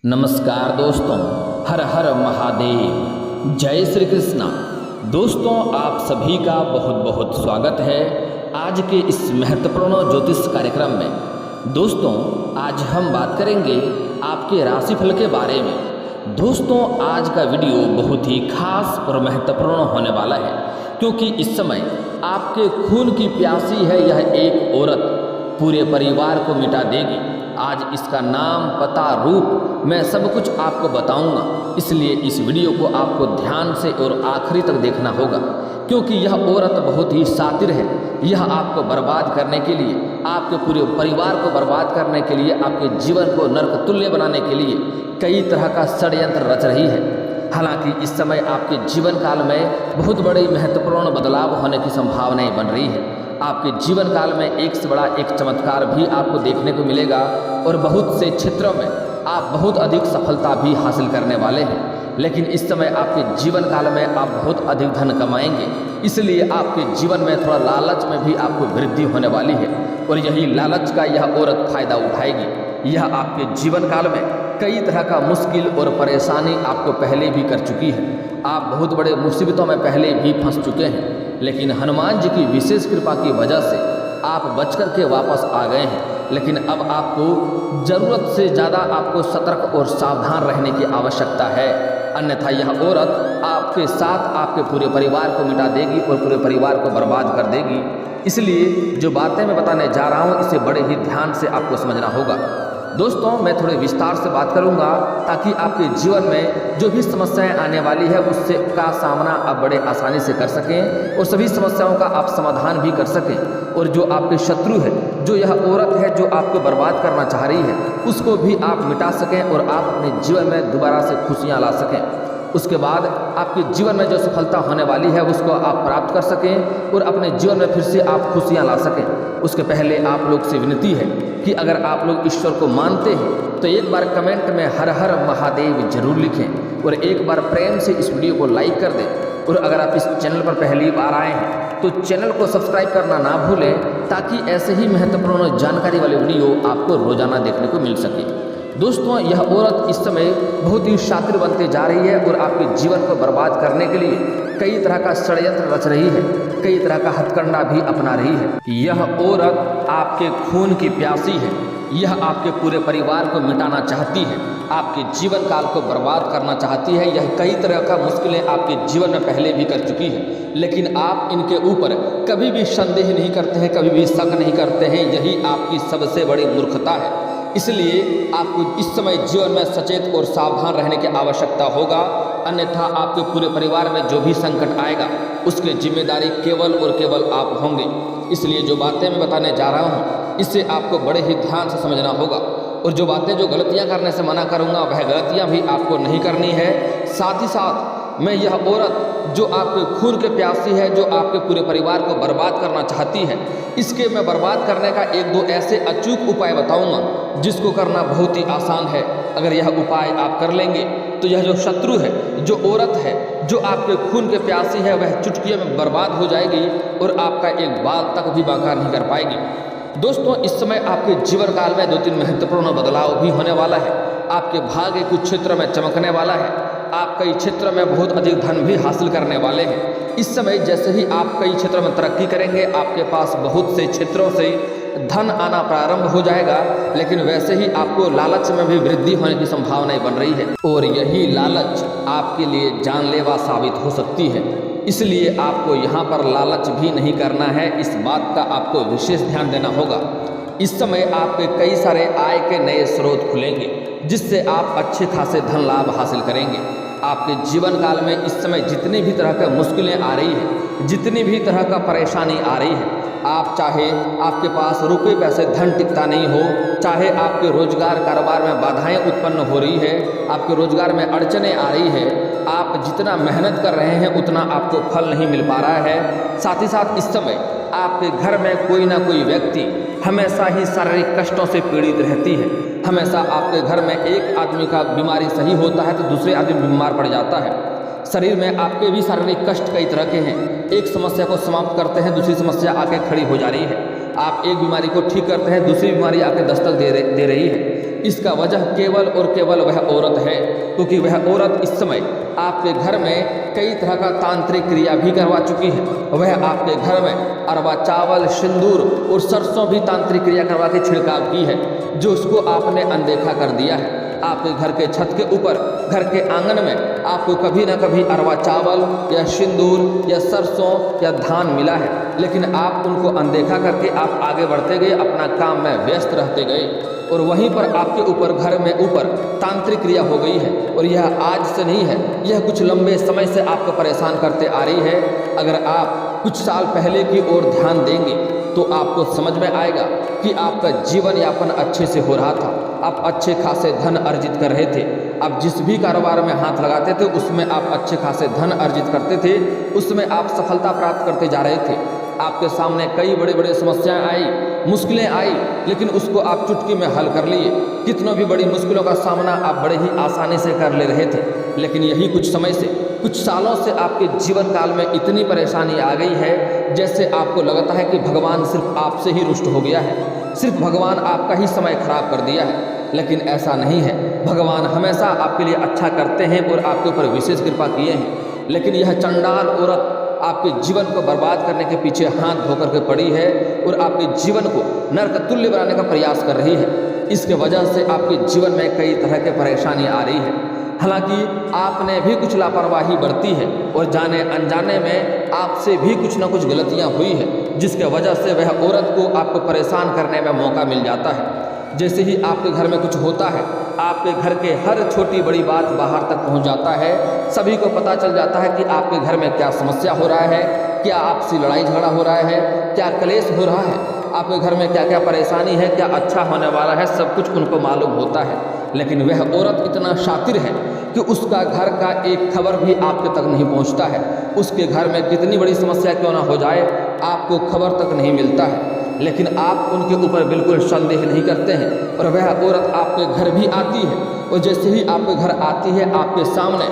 नमस्कार दोस्तों, हर हर महादेव, जय श्री कृष्णा। दोस्तों, आप सभी का बहुत बहुत स्वागत है आज के इस महत्वपूर्ण ज्योतिष कार्यक्रम में। दोस्तों, आज हम बात करेंगे आपके राशिफल के बारे में। दोस्तों, आज का वीडियो बहुत ही खास और महत्वपूर्ण होने वाला है, क्योंकि इस समय आपके खून की प्यासी है यह एक औरत पूरे परिवार को मिटा देगी। आज इसका नाम, पता, रूप मैं सब कुछ आपको बताऊंगा, इसलिए इस वीडियो को आपको ध्यान से और आखिरी तक देखना होगा, क्योंकि यह औरत बहुत ही शातिर है। यह आपको बर्बाद करने के लिए, आपके पूरे परिवार को बर्बाद करने के लिए, आपके जीवन को नरक तुल्य बनाने के लिए कई तरह का षड्यंत्र रच रही है। हालांकि इस समय आपके जीवन काल में बहुत बड़े महत्वपूर्ण बदलाव होने की संभावनाएं बन रही है। आपके जीवन काल में एक से बड़ा एक चमत्कार भी आपको देखने को मिलेगा और बहुत से क्षेत्रों में आप बहुत अधिक सफलता भी हासिल करने वाले हैं। लेकिन इस समय आपके जीवन काल में आप बहुत अधिक धन कमाएंगे, इसलिए आपके जीवन में थोड़ा लालच में भी आपको वृद्धि होने वाली है और यही लालच का यह औरत फायदा उठाएगी। यह आपके जीवन काल में कई तरह का मुश्किल और परेशानी आपको पहले भी कर चुकी है। आप बहुत बड़े मुसीबतों में पहले भी फंस चुके हैं, लेकिन हनुमान जी की विशेष कृपा की वजह से आप बचकर के वापस आ गए हैं। लेकिन अब आपको ज़रूरत से ज़्यादा आपको सतर्क और सावधान रहने की आवश्यकता है, अन्यथा यह औरत आपके साथ आपके पूरे परिवार को मिटा देगी और पूरे परिवार को बर्बाद कर देगी। इसलिए जो बातें मैं बताने जा रहा हूँ, इसे बड़े ही ध्यान से आपको समझना होगा। दोस्तों, मैं थोड़े विस्तार से बात करूंगा ताकि आपके जीवन में जो भी समस्याएं आने वाली है उससे का सामना आप बड़े आसानी से कर सकें और सभी समस्याओं का आप समाधान भी कर सकें। और जो आपके शत्रु है, जो यह औरत है जो आपको बर्बाद करना चाह रही है, उसको भी आप मिटा सकें और आप अपने जीवन में दोबारा से खुशियाँ ला सकें। उसके बाद आपके जीवन में जो सफलता होने वाली है उसको आप प्राप्त कर सकें और अपने जीवन में फिर से आप खुशियाँ ला सकें। उसके पहले आप लोग से विनती है कि अगर आप लोग ईश्वर को मानते हैं तो एक बार कमेंट में हर हर महादेव जरूर लिखें और एक बार प्रेम से इस वीडियो को लाइक कर दें। और अगर आप इस चैनल पर पहली बार आए हैं तो चैनल को सब्सक्राइब करना ना भूलें, ताकि ऐसे ही महत्वपूर्ण जानकारी वाले वीडियो आपको रोजाना देखने को मिल सके। दोस्तों, यह औरत इस समय बहुत ही शातिर बनते जा रही है और आपके जीवन को बर्बाद करने के लिए कई तरह का षड्यंत्र रच रही है, कई तरह का हथकंडा भी अपना रही है। यह औरत आपके खून की प्यासी है। यह आपके पूरे परिवार को मिटाना चाहती है, आपके जीवन काल को बर्बाद करना चाहती है। यह कई तरह का मुश्किलें आपके जीवन में पहले भी कर चुकी है, लेकिन आप इनके ऊपर कभी भी संदेह नहीं करते हैं, कभी भी शक नहीं करते हैं। यही आपकी सबसे बड़ी मूर्खता है। इसलिए आपको इस समय जीवन में सचेत और सावधान रहने की आवश्यकता होगा, अन्यथा आपके पूरे परिवार में जो भी संकट आएगा उसकी जिम्मेदारी केवल और केवल आप होंगे। इसलिए जो बातें मैं बताने जा रहा हूँ इससे आपको बड़े ही ध्यान से समझना होगा, और जो बातें जो गलतियाँ करने से मना करूँगा वह गलतियाँ भी आपको नहीं करनी है। साथ ही साथ मैं यह औरत जो आपके खून के प्यासी है, जो आपके पूरे परिवार को बर्बाद करना चाहती है, इसके मैं बर्बाद करने का एक दो ऐसे अचूक उपाय बताऊंगा जिसको करना बहुत ही आसान है। अगर यह उपाय आप कर लेंगे तो यह जो शत्रु है, जो औरत है, जो आपके खून के प्यासी है, वह चुटकियों में बर्बाद हो जाएगी और आपका एक बाल तक भी बांका नहीं कर पाएगी। दोस्तों, इस समय आपके जीवन काल में 2-3 महत्वपूर्ण बदलाव भी होने वाला है। आपके भाग्य कुछ क्षेत्र में चमकने वाला है। आप कई क्षेत्रों में बहुत अधिक धन भी हासिल करने वाले हैं। इस समय जैसे ही आप कई क्षेत्रों में तरक्की करेंगे, आपके पास बहुत से क्षेत्रों से धन आना प्रारंभ हो जाएगा, लेकिन वैसे ही आपको लालच में भी वृद्धि होने की संभावनाएं बन रही है और यही लालच आपके लिए जानलेवा साबित हो सकती है। इसलिए आपको यहाँ पर लालच भी नहीं करना है, इस बात का आपको विशेष ध्यान देना होगा। इस समय आपके कई सारे आय के नए स्रोत खुलेंगे, जिससे आप अच्छे खासे धन लाभ हासिल करेंगे। आपके जीवन काल में इस समय जितनी भी तरह की मुश्किलें आ रही है, जितनी भी तरह का परेशानी आ रही है, आप चाहे आपके पास रुपए पैसे धन टिकता नहीं हो, चाहे आपके रोजगार कारोबार में बाधाएं उत्पन्न हो रही है, आपके रोजगार में अड़चनें आ रही है, आप जितना मेहनत कर रहे हैं उतना आपको फल नहीं मिल पा रहा है। साथ ही साथ इस समय आपके घर में कोई ना कोई व्यक्ति हमेशा ही शारीरिक कष्टों से पीड़ित रहती है। हमेशा आपके घर में एक आदमी का बीमारी सही होता है तो दूसरे आदमी बीमार पड़ जाता है। शरीर में आपके भी शारीरिक कष्ट कई तरह के हैं। एक समस्या को समाप्त करते हैं, दूसरी समस्या आके खड़ी हो जा रही है। आप एक बीमारी को ठीक करते हैं, दूसरी बीमारी आके दस्तक दे रही है। इसका वजह केवल और केवल वह औरत है, क्योंकि वह औरत इस समय आपके घर में कई तरह का तांत्रिक क्रिया भी करवा चुकी है। वह आपके घर में अरवा चावल, सिंदूर और सरसों भी तांत्रिक क्रिया करवा के छिड़काव की है, जो उसको आपने अनदेखा कर दिया है। आपके घर के छत के ऊपर, घर के आंगन में आपको कभी ना कभी अरवा चावल या सिंदूर या सरसों या धान मिला है, लेकिन आप उनको अनदेखा करके आप आगे बढ़ते गए, अपना काम में व्यस्त रहते गए, और वहीं पर आपके ऊपर, घर में ऊपर तांत्रिक क्रिया हो गई है। और यह आज से नहीं है, यह कुछ लंबे समय से आपको परेशान करते आ रही है। अगर आप कुछ साल पहले की ओर ध्यान देंगे तो आपको समझ में आएगा कि आपका जीवन यापन अच्छे से हो रहा था, आप अच्छे खासे धन अर्जित कर रहे थे, आप जिस भी कारोबार में हाथ लगाते थे उसमें आप अच्छे खासे धन अर्जित करते थे, उसमें आप सफलता प्राप्त करते जा रहे थे। आपके सामने कई बड़े बड़े समस्याएं आई, मुश्किलें आई, लेकिन उसको आप चुटकी में हल कर लिए। कितनों भी बड़ी मुश्किलों का सामना आप बड़े ही आसानी से कर ले रहे थे, लेकिन यही कुछ समय से, कुछ सालों से आपके जीवन काल में इतनी परेशानी आ गई है, जैसे आपको लगता है कि भगवान सिर्फ आपसे ही रुष्ट हो गया है, सिर्फ भगवान आपका ही समय खराब कर दिया है। लेकिन ऐसा नहीं है, भगवान हमेशा आपके लिए अच्छा करते हैं और आपके ऊपर विशेष कृपा किए हैं। लेकिन यह चंडाल औरत आपके जीवन को बर्बाद करने के पीछे हाथ धोकर के पड़ी है और आपके जीवन को नरक तुल्य बनाने का प्रयास कर रही है। इसके वजह से आपके जीवन में कई तरह के परेशानी आ रही है। हालांकि आपने भी कुछ लापरवाही बरती है और जाने अनजाने में आपसे भी कुछ ना कुछ गलतियां हुई है, जिसके वजह से वह औरत को आपको परेशान करने में मौका मिल जाता है। जैसे ही आपके घर में कुछ होता है, आपके घर के हर छोटी बड़ी बात बाहर तक पहुंच जाता है, सभी को पता चल जाता है कि आपके घर में क्या समस्या हो रहा है, क्या आपसी लड़ाई झगड़ा हो रहा है, क्या क्लेश हो रहा है, आपके घर में क्या क्या परेशानी है, क्या अच्छा होने वाला है, सब कुछ उनको मालूम होता है। लेकिन वह औरत इतना शातिर है कि उसका घर का एक खबर भी आपके तक नहीं पहुंचता है। उसके घर में कितनी बड़ी समस्या क्यों ना हो जाए, आपको खबर तक नहीं मिलता है, लेकिन आप उनके ऊपर बिल्कुल संदेह नहीं करते हैं। और वह औरत आपके घर भी आती है और जैसे ही आपके घर आती है, आपके सामने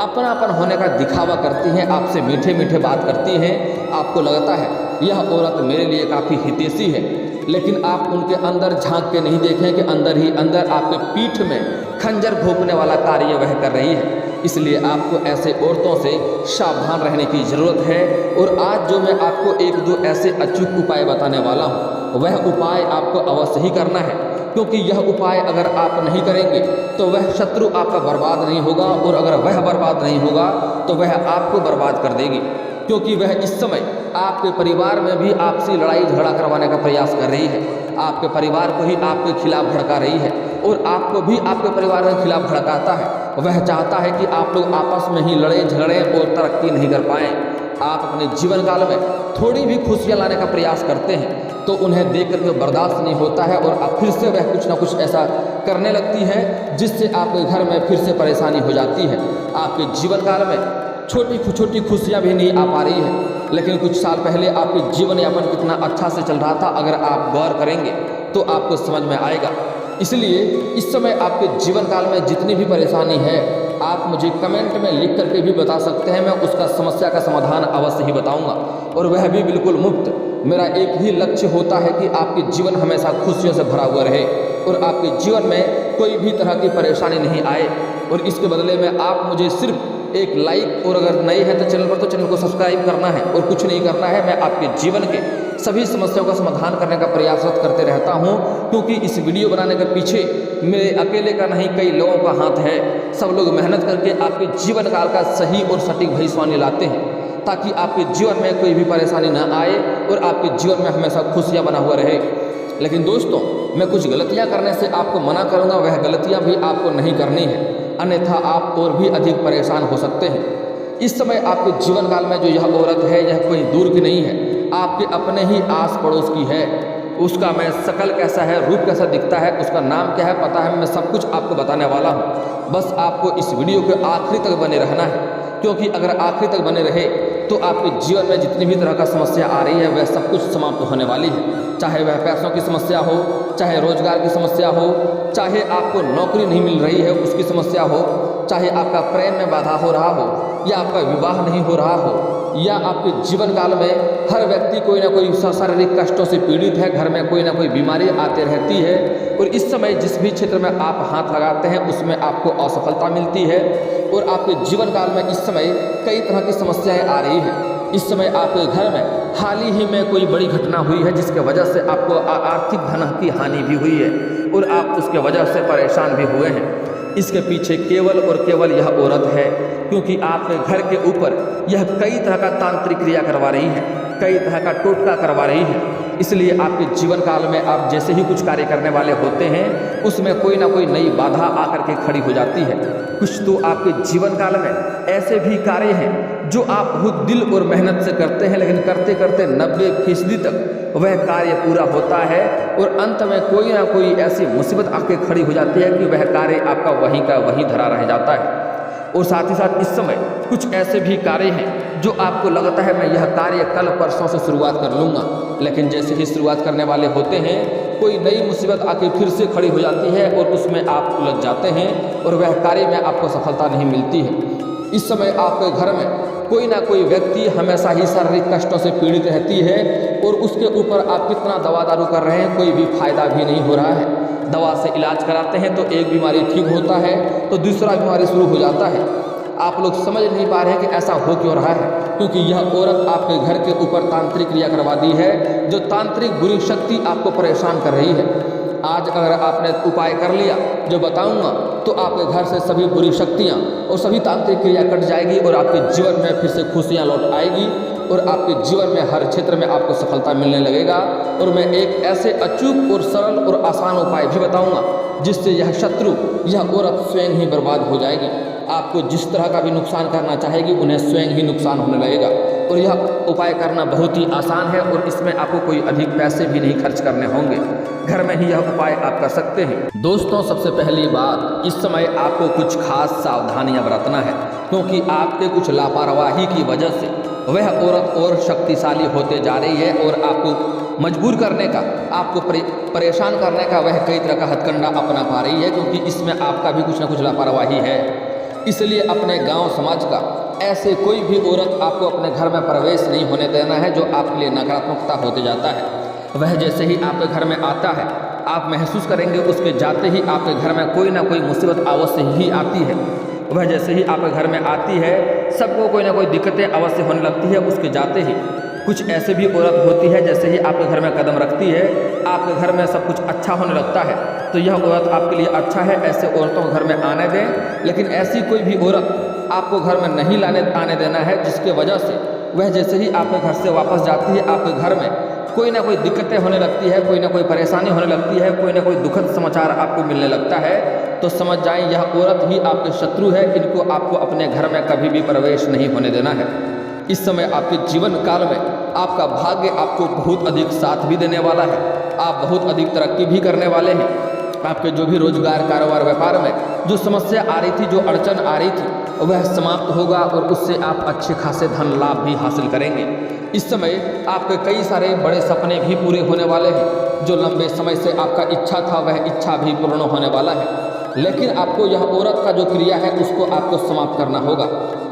अपनापन होने का दिखावा करती हैं, आपसे मीठे मीठे बात करती हैं। आपको लगता है यह औरत मेरे लिए काफ़ी हितैषी है, लेकिन आप उनके अंदर झांक के नहीं देखें कि अंदर ही अंदर आपके पीठ में खंजर घोंपने वाला कार्य वह कर रही है। इसलिए आपको ऐसे औरतों से सावधान रहने की ज़रूरत है। और आज जो मैं आपको एक दो ऐसे अचूक उपाय बताने वाला हूँ, वह उपाय आपको अवश्य ही करना है, क्योंकि यह उपाय अगर आप नहीं करेंगे तो वह शत्रु आपका बर्बाद नहीं होगा, और अगर वह बर्बाद नहीं होगा तो वह आपको बर्बाद कर देगी। क्योंकि वह इस समय आपके परिवार में भी आपसी लड़ाई झगड़ा करवाने का प्रयास कर रही है, आपके परिवार को ही आपके खिलाफ भड़का रही है और आपको भी आपके परिवार के खिलाफ भड़काता है। वह चाहता है कि आप लोग आपस में ही लड़े झगड़ें और तरक्की नहीं कर पाएँ। आप अपने जीवन काल में थोड़ी भी खुशियाँ लाने का प्रयास करते हैं तो उन्हें देख करके बर्दाश्त नहीं होता है और अब फिर से वह कुछ ना कुछ ऐसा करने लगती है जिससे आपके घर में फिर से परेशानी हो जाती है। आपके जीवन काल में छोटी छोटी खुशियाँ भी नहीं आ पा रही है, लेकिन कुछ साल पहले आपके जीवन यापन कितना अच्छा से चल रहा था। अगर आप गौर करेंगे तो आपको समझ में आएगा। इसलिए इस समय आपके जीवन काल में जितनी भी परेशानी है, आप मुझे कमेंट में लिख करके भी बता सकते हैं, मैं उसका समस्या का समाधान अवश्य ही बताऊंगा, और वह भी बिल्कुल मुफ्त। मेरा एक ही लक्ष्य होता है कि आपके जीवन हमेशा खुशियों से भरा हुआ रहे और आपके जीवन में कोई भी तरह की परेशानी नहीं आए। और इसके बदले में आप मुझे सिर्फ एक लाइक, और अगर नए हैं तो चैनल पर, तो चैनल को सब्सक्राइब करना है और कुछ नहीं करना है। मैं आपके जीवन के सभी समस्याओं का समाधान करने का प्रयासरत करते रहता हूं, क्योंकि इस वीडियो बनाने के पीछे मेरे अकेले का नहीं, कई लोगों का हाथ है। सब लोग मेहनत करके आपके जीवन काल का सही और सटीक भविष्यवाणी लाते हैं, ताकि आपके जीवन में कोई भी परेशानी ना आए और आपके जीवन में हमेशा खुशियाँ बना हुआ रहे। लेकिन दोस्तों, मैं कुछ गलतियाँ करने से आपको मना करूँगा, वह गलतियाँ भी आपको नहीं करनी है, अन्यथा आप और भी अधिक परेशान हो सकते हैं। इस समय आपके जीवन काल में जो यह औरत है, यह कोई दूर की नहीं है, आपके अपने ही आस पड़ोस की है। उसका मैं शकल कैसा है, रूप कैसा दिखता है, उसका नाम क्या है, पता है, मैं सब कुछ आपको बताने वाला हूँ। बस आपको इस वीडियो के आखिरी तक बने रहना है, क्योंकि अगर आखिरी तक बने रहे तो आपके जीवन में जितनी भी तरह का समस्या आ रही है, वह सब कुछ समाप्त होने वाली है। चाहे वह पैसों की समस्या हो, चाहे रोजगार की समस्या हो, चाहे आपको नौकरी नहीं मिल रही है उसकी समस्या हो, चाहे आपका प्रेम में बाधा हो रहा हो, या आपका विवाह नहीं हो रहा हो, या आपके जीवन काल में हर व्यक्ति कोई ना कोई शारीरिक कष्टों से पीड़ित है, घर में कोई ना कोई बीमारी आते रहती है, और इस समय जिस भी क्षेत्र में आप हाथ लगाते हैं उसमें आपको असफलता मिलती है, और आपके जीवन काल में इस समय कई तरह की समस्याएं आ रही हैं। इस समय आपके घर में हाल ही में कोई बड़ी घटना हुई है जिसके वजह से आपको आर्थिक धन की हानि भी हुई है, और आप उसके वजह से परेशान भी हुए हैं। इसके पीछे केवल और केवल यह औरत है, क्योंकि आपके घर के ऊपर यह कई तरह का तांत्रिक क्रिया करवा रही है, कई तरह का टोटका करवा रही है। इसलिए आपके जीवन काल में आप जैसे ही कुछ कार्य करने वाले होते हैं उसमें कोई ना कोई नई बाधा आकर के खड़ी हो जाती है। कुछ तो आपके जीवन काल में ऐसे भी कार्य हैं जो आप बहुत दिल और मेहनत से करते हैं, लेकिन करते करते 90% तक वह कार्य पूरा होता है, और अंत में कोई ना कोई ऐसी मुसीबत आके खड़ी हो जाती है कि वह कार्य आपका वहीं का वहीं धरा रह जाता है। और साथ ही साथ इस समय कुछ ऐसे भी कार्य हैं जो आपको लगता है मैं यह कार्य कल परसों से शुरुआत कर लूँगा, लेकिन जैसे ही शुरुआत करने वाले होते हैं कोई नई मुसीबत आके फिर से खड़ी हो जाती है, और उसमें आप उलझ जाते हैं, और वह कार्य में आपको सफलता नहीं मिलती है। इस समय आपके घर में कोई ना कोई व्यक्ति हमेशा ही शारीरिक कष्टों से पीड़ित रहती है, और उसके ऊपर आप कितना दवा दारू कर रहे हैं कोई भी फायदा भी नहीं हो रहा है। दवा से इलाज कराते हैं तो एक बीमारी ठीक होता है तो दूसरा बीमारी शुरू हो जाता है। आप लोग समझ नहीं पा रहे हैं कि ऐसा हो क्यों रहा है, क्योंकि यह औरत आपके घर के ऊपर तांत्रिक क्रिया करवा दी है, जो तांत्रिक बुरी शक्ति आपको परेशान कर रही है। आज अगर आपने उपाय कर लिया जो बताऊंगा तो आपके घर से सभी बुरी शक्तियां और सभी तांत्रिक क्रिया कट जाएगी, और आपके जीवन में फिर से खुशियां लौट आएगी, और आपके जीवन में हर क्षेत्र में आपको सफलता मिलने लगेगा। और मैं एक ऐसे अचूक और सरल और आसान उपाय भी बताऊंगा जिससे यह शत्रु, यह औरत स्वयं ही बर्बाद हो जाएगी। आपको जिस तरह का भी नुकसान करना चाहेगी उन्हें स्वयं ही नुकसान होने लगेगा, और यह उपाय करना बहुत ही आसान है, और इसमें आपको कोई अधिक पैसे भी नहीं खर्च करने होंगे। घर में ही यह उपाय आप कर सकते हैं। दोस्तों, सबसे पहली बात, इस समय आपको कुछ खास सावधानियां बरतना है, क्योंकि आपके कुछ लापरवाही की वजह से वह औरत और शक्तिशाली होते जा रही है, और आपको मजबूर करने का, आपको परेशान करने का वह कई तरह का हथकंडा अपना पा रही है, क्योंकि इसमें आपका भी कुछ ना कुछ लापरवाही है। इसलिए अपने गांव समाज का ऐसे कोई भी औरत आपको अपने घर में प्रवेश नहीं होने देना है जो आपके लिए नकारात्मकता होते जाता है। वह जैसे ही आपके घर में आता है आप महसूस करेंगे उसके जाते ही आपके घर में कोई ना कोई मुसीबत अवश्य ही आती है। वह जैसे ही आपके घर में आती है सबको कोई ना कोई दिक्कतें अवश्य होने लगती है। उसके जाते ही कुछ ऐसे भी औरत होती है जैसे ही आपके घर में कदम रखती है आपके घर में सब कुछ अच्छा होने लगता है, तो यह औरत आपके लिए अच्छा है, ऐसे औरतों को घर में आने दें। लेकिन ऐसी कोई भी औरत आपको घर में नहीं आने देना है जिसके वजह से वह जैसे ही आपके घर से वापस जाती है आपके घर में कोई ना कोई दिक्कतें होने लगती है, कोई ना कोई परेशानी होने लगती है, कोई ना कोई दुखद समाचार आपको मिलने लगता है, तो समझ जाएं यह औरत ही आपके शत्रु है। इनको आपको अपने घर में कभी भी प्रवेश नहीं होने देना है। इस समय आपके जीवन काल में आपका भाग्य आपको बहुत अधिक साथ भी देने वाला है, आप बहुत अधिक तरक्की भी करने वाले हैं। आपके जो भी रोजगार, कारोबार, व्यापार में जो समस्या आ रही थी, जो अड़चन आ रही थी, वह समाप्त होगा और उससे आप अच्छे खासे धन लाभ भी हासिल करेंगे। इस समय आपके कई सारे बड़े सपने भी पूरे होने वाले हैं। जो लंबे समय से आपका इच्छा था वह इच्छा भी पूर्ण होने वाला है, लेकिन आपको यह औरत का जो क्रिया है उसको आपको समाप्त करना होगा।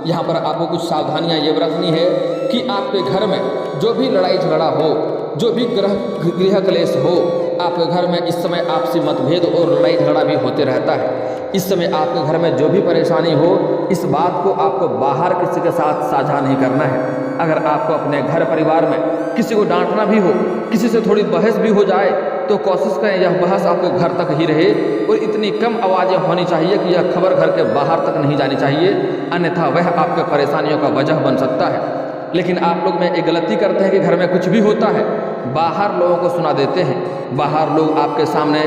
यहाँ पर आपको कुछ सावधानियाँ ये रखनी है कि आपके घर में जो भी लड़ाई झगड़ा हो, जो भी गृह क्लेश हो, आपके घर में इस समय आपसी मतभेद और लड़ाई झगड़ा भी होते रहता है। इस समय आपके घर में जो भी परेशानी हो इस बात को आपको बाहर किसी के साथ साझा नहीं करना है। अगर आपको अपने घर परिवार में किसी को डांटना भी हो, किसी से थोड़ी बहस भी हो जाए तो कोशिश करें यह बहस आपके घर तक ही रहे और इतनी कम आवाज़ें होनी चाहिए कि यह खबर घर के बाहर तक नहीं जानी चाहिए, अन्यथा वह आपके परेशानियों का वजह बन सकता है। लेकिन आप लोग में एक गलती करते हैं कि घर में कुछ भी होता है बाहर लोगों को सुना देते हैं, बाहर लोग आपके सामने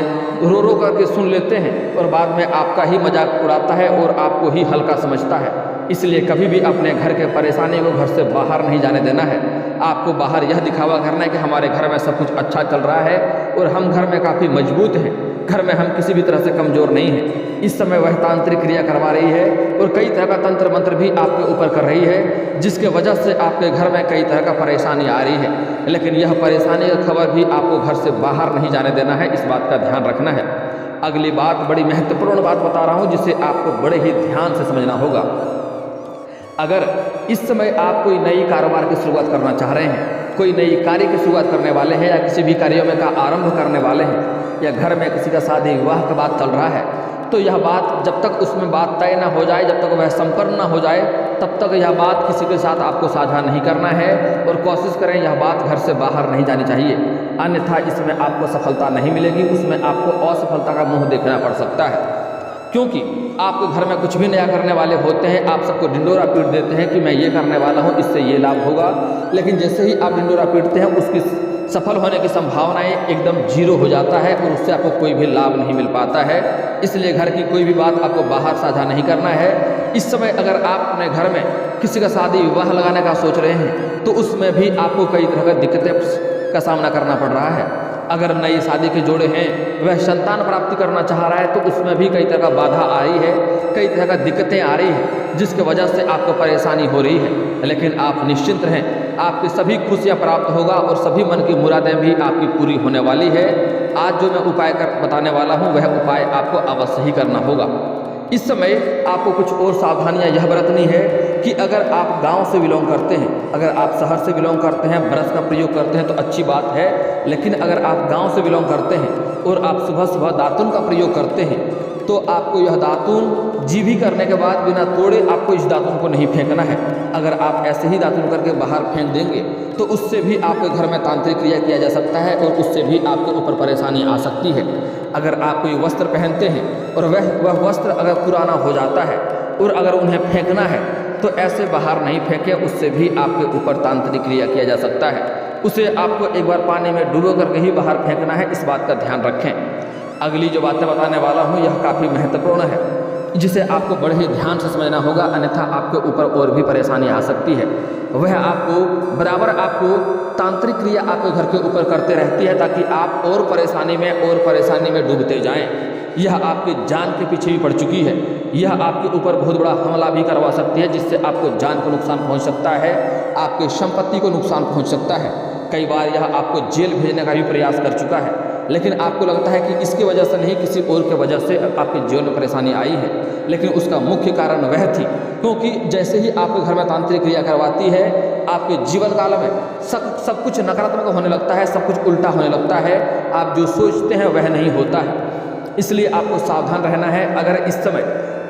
रो रो करके सुन लेते हैं और बाद में आपका ही मजाक उड़ाता है और आपको ही हल्का समझता है। इसलिए कभी भी अपने घर के परेशानी को घर से बाहर नहीं जाने देना है। आपको बाहर यह दिखावा करना है कि हमारे घर में सब कुछ अच्छा चल रहा है और हम घर में काफ़ी मजबूत हैं, घर में हम किसी भी तरह से कमज़ोर नहीं हैं। इस समय वह तांत्रिक क्रिया करवा रही है और कई तरह का तंत्र मंत्र भी आपके ऊपर कर रही है, जिसके वजह से आपके घर में कई तरह का परेशानी आ रही है। लेकिन यह परेशानी की खबर भी आपको घर से बाहर नहीं जाने देना है, इस बात का ध्यान रखना है। अगली बात बड़ी महत्वपूर्ण बात बता रहा हूँ, जिसे आपको बड़े ही ध्यान से समझना होगा। अगर इस समय आप कोई नई कारोबार की शुरुआत करना चाह रहे हैं, कोई नई कार्य की शुरुआत करने वाले हैं, या किसी भी कार्यों में का आरंभ करने वाले हैं, या घर में किसी का शादी विवाह का बात चल रहा है, तो यह बात जब तक उसमें बात तय ना हो जाए, जब तक वह संपन्न ना हो जाए, तब तक यह बात किसी के साथ आपको साझा नहीं करना है। और कोशिश करें यह बात घर से बाहर नहीं जानी चाहिए, अन्यथा इसमें आपको सफलता नहीं मिलेगी, उसमें आपको असफलता का मुंह देखना पड़ सकता है। क्योंकि आपके घर में कुछ भी नया करने वाले होते हैं, आप सबको ढिंडोरा पीट देते हैं कि मैं ये करने वाला हूँ, इससे ये लाभ होगा, लेकिन जैसे ही आप ढिंडोरा पीटते हैं उसकी सफल होने की संभावनाएं एकदम जीरो हो जाता है और उससे आपको कोई भी लाभ नहीं मिल पाता है। इसलिए घर की कोई भी बात आपको बाहर साझा नहीं करना है। इस समय अगर आप अपने घर में किसी का शादी विवाह लगाने का सोच रहे हैं, तो उसमें भी आपको कई तरह की दिक्कतें का सामना करना पड़ रहा है। अगर नई शादी के जोड़े हैं, वह संतान प्राप्ति करना चाह रहा है, तो उसमें भी कई तरह का बाधा आ रही है, कई तरह का दिक्कतें आ रही है, जिसकी वजह से आपको परेशानी हो रही है। लेकिन आप निश्चिंत रहें, आपकी सभी खुशियां प्राप्त होगा और सभी मन की मुरादें भी आपकी पूरी होने वाली है। आज जो मैं उपाय बताने वाला हूं, वह उपाय आपको अवश्य ही करना होगा। इस समय आपको कुछ और सावधानियां यह बरतनी है कि अगर आप गांव से बिलोंग करते हैं, अगर आप शहर से बिलोंग करते हैं, ब्रश का प्रयोग करते हैं तो अच्छी बात है, लेकिन अगर आप गांव से बिलोंग करते हैं और आप सुबह सुबह दातुन का प्रयोग करते हैं, तो आपको यह दातुन जीभी करने के बाद बिना तोड़े आपको इस दातुन को नहीं फेंकना है। अगर आप ऐसे ही दातुन करके बाहर फेंक देंगे तो उससे भी आपके घर में तांत्रिक क्रिया किया जा सकता है और उससे भी आपके ऊपर परेशानी आ सकती है। अगर आप कोई वस्त्र पहनते हैं और वह वस्त्र अगर पुराना हो जाता है और अगर उन्हें फेंकना है, तो ऐसे बाहर नहीं फेंकें, उससे भी आपके ऊपर तांत्रिक क्रिया किया जा सकता है। उसे आपको एक बार पानी में डुबो करके ही बाहर फेंकना है, इस बात का ध्यान रखें। अगली जो बातें बताने वाला हूँ यह काफ़ी महत्वपूर्ण है, जिसे आपको बड़े ही ध्यान से समझना होगा, अन्यथा आपके ऊपर और भी परेशानी आ सकती है। वह आपको बराबर तांत्रिक क्रिया आपके घर के ऊपर करते रहती है, ताकि आप और परेशानी में डूबते जाएं। यह आपकी जान के पीछे भी पड़ चुकी है। यह आपके ऊपर बहुत बड़ा हमला भी करवा सकती है, जिससे आपको जान को नुकसान पहुंच सकता है, आपके संपत्ति को नुकसान पहुंच सकता है। कई बार यह आपको जेल भेजने का भी प्रयास कर चुका है, लेकिन आपको लगता है कि इसकी वजह से नहीं, किसी और की वजह से आपके जीवन में परेशानी आई है, लेकिन उसका मुख्य कारण वह थी क्योंकि जैसे ही आपके घर में तांत्रिक क्रिया करवाती है, आपके जीवन काल में सब कुछ नकारात्मक होने लगता है, सब कुछ उल्टा होने लगता है, आप जो सोचते हैं वह नहीं होता है। इसलिए आपको सावधान रहना है। अगर इस समय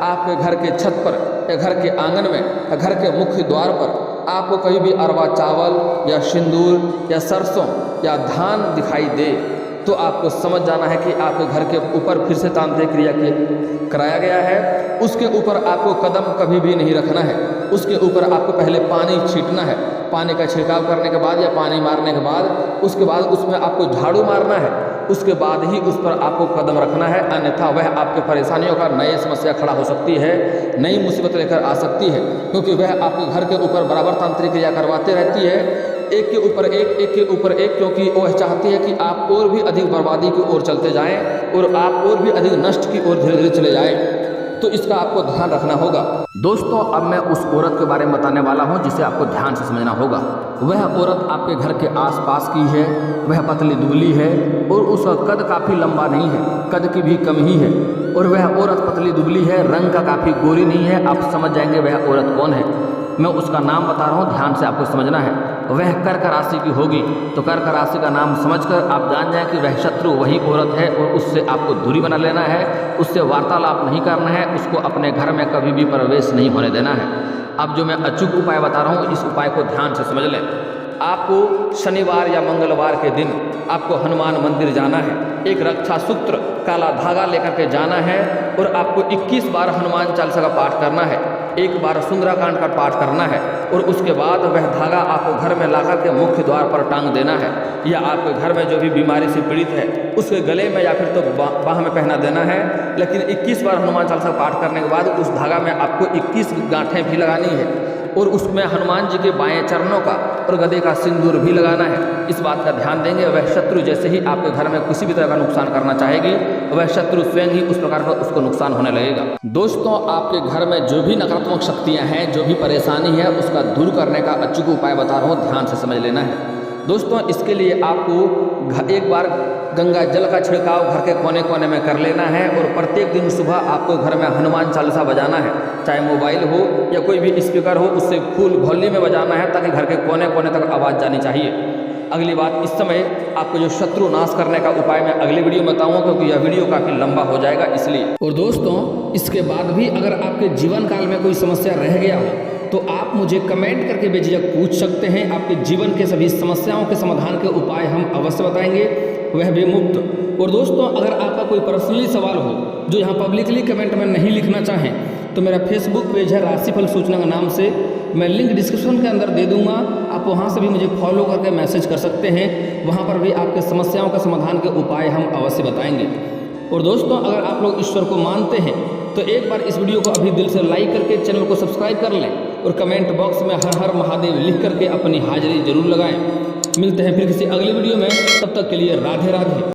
आपके घर के छत पर या घर के आंगन में या घर के मुख्य द्वार पर आपको कहीं भी अरवा चावल या सिंदूर या सरसों या धान दिखाई दे, तो आपको समझ जाना है कि आपके घर के ऊपर फिर से तांत्रिक क्रिया कराया गया है। उसके ऊपर आपको कदम कभी भी नहीं रखना है, उसके ऊपर आपको पहले पानी छींटना है। पानी का छिड़काव करने के बाद या पानी मारने के बाद उसके बाद उसमें आपको झाड़ू मारना है, उसके बाद ही उस पर आपको कदम रखना है, अन्यथा वह आपके परेशानियों का नई समस्या खड़ा हो सकती है, नई मुसीबत लेकर आ सकती है, क्योंकि वह आपके घर के ऊपर बराबर तांत्रिक क्रिया करवाते रहती है, एक के ऊपर एक, क्योंकि वह चाहती है कि आप और भी अधिक बर्बादी की ओर चलते जाएं और आप और भी अधिक नष्ट की ओर धीरे धीरे चले जाएं। तो इसका आपको ध्यान रखना होगा। दोस्तों, अब मैं उस औरत के बारे में बताने वाला हूं जिसे आपको ध्यान से समझना होगा। वह औरत आपके घर के आसपास की है, वह पतली दुबली है और उसका कद काफ़ी लंबा नहीं है, कद की भी कम ही है, और वह औरत पतली दुबली है, रंग का काफ़ी गोरी नहीं है। आप समझ जाएंगे वह औरत कौन है। मैं उसका नाम बता रहा हूँ, ध्यान से आपको समझना है। वह कर्क राशि की होगी, तो कर्क राशि का नाम समझकर आप जान जाएं कि वह शत्रु वही औरत है और उससे आपको दूरी बना लेना है, उससे वार्तालाप नहीं करना है, उसको अपने घर में कभी भी प्रवेश नहीं होने देना है। अब जो मैं अचूक उपाय बता रहा हूँ, इस उपाय को ध्यान से समझ लें। आपको शनिवार या मंगलवार के दिन आपको हनुमान मंदिर जाना है, एक रक्षा सूत्र काला धागा लेकर के जाना है और आपको 21 बार हनुमान चालीसा का पाठ करना है, एक बार सुंदराकांड का पाठ करना है और उसके बाद वह धागा आपको घर में लाकर के मुख्य द्वार पर टांग देना है, या आपके घर में जो भी बीमारी से पीड़ित है उसके गले में या फिर तो बाह में पहना देना है। लेकिन 21 बार हनुमान चालीसा पाठ करने के बाद उस धागा में आपको 21 गांठें भी लगानी है और उसमें हनुमान जी के बाएं चरणों का और गदे का सिंदूर भी लगाना है। इस बात का ध्यान देंगे। वह शत्रु जैसे ही आपके घर में किसी भी तरह का नुकसान करना चाहेगी, वह शत्रु स्वयं ही उस प्रकार का उसको नुकसान होने लगेगा। दोस्तों, आपके घर में जो भी नकारात्मक शक्तियां हैं, जो भी परेशानी है, उसका दूर करने का अचूक उपाय बता रहा हूँ, ध्यान से समझ लेना है। दोस्तों, इसके लिए आपको एक बार गंगा जल का छिड़काव घर के कोने कोने में कर लेना है और प्रत्येक दिन सुबह आपको घर में हनुमान चालीसा बजाना है, चाहे मोबाइल हो या कोई भी स्पीकर हो, उससे फुल वॉल्यूम में बजाना है ताकि घर के कोने कोने तक आवाज़ जानी चाहिए। अगली बात, इस समय आपको जो शत्रु नाश करने का उपाय मैं अगली वीडियो में बताऊंगा, क्योंकि यह वीडियो काफ़ी लंबा हो जाएगा इसलिए। और दोस्तों, इसके बाद भी अगर आपके जीवन काल में कोई समस्या रह गया हो तो आप मुझे कमेंट करके बेझिझक पूछ सकते हैं। आपके जीवन के सभी समस्याओं के समाधान के उपाय हम अवश्य बताएंगे, वह भी मुफ्त। और दोस्तों, अगर आपका कोई पर्सनली सवाल हो जो यहाँ पब्लिकली कमेंट में नहीं लिखना चाहें तो मेरा फेसबुक पेज है राशिफल सूचना के नाम से, मैं लिंक डिस्क्रिप्शन के अंदर दे दूंगा, आप वहाँ से भी मुझे फॉलो करके मैसेज कर सकते हैं। वहाँ पर भी आपके समस्याओं का समाधान के उपाय हम अवश्य बताएंगे। और दोस्तों, अगर आप लोग ईश्वर को मानते हैं तो एक बार इस वीडियो को अभी दिल से लाइक करके चैनल को सब्सक्राइब कर लें और कमेंट बॉक्स में हर हर महादेव लिख करके अपनी हाजिरी जरूर लगाएं। मिलते हैं फिर किसी अगली वीडियो में, तब तक के लिए राधे राधे।